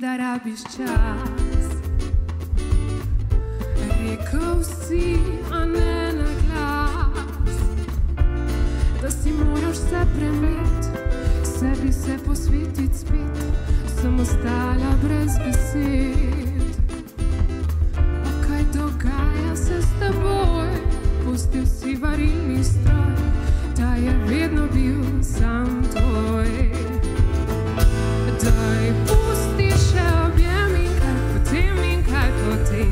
da rabiš čas. Rekel si, a ne na glas, da si moraš se premit, sebi se posvetit spet. Sem ostala brez besed. A kaj dogaja se s teboj? Pustil si varilni stroj, ta je vedno bil sam tvoj. Daj pusti še objem in kaj potem in kaj potem.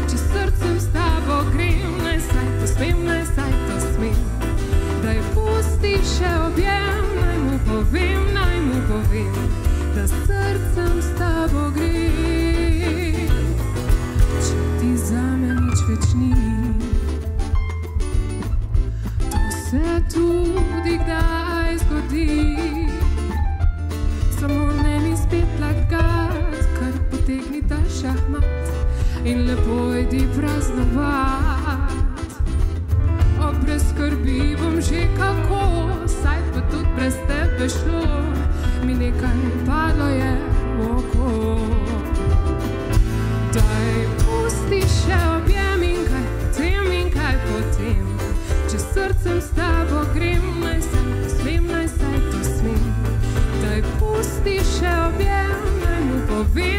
Če srcem s tabo grem, naj saj to smem, naj saj to smem. Daj pusti še objem, naj mu povem, da srcem s tabo grem. Če ti zame nič več ni, to se tudi kdaj zgodi. Samo ne mi spet lagat, kar potegni ta šahmat in lepo idi praznovat. O, brez skrbi bom že kako, saj pa tudi brez tebe šlo, mi nekaj padlo je v oko. Daj pusti še objem in kaj potem in kaj potem. Če srcem s tabo grem, naj saj to smem, naj saj to smem. Daj pusti še objem, naj mu povem,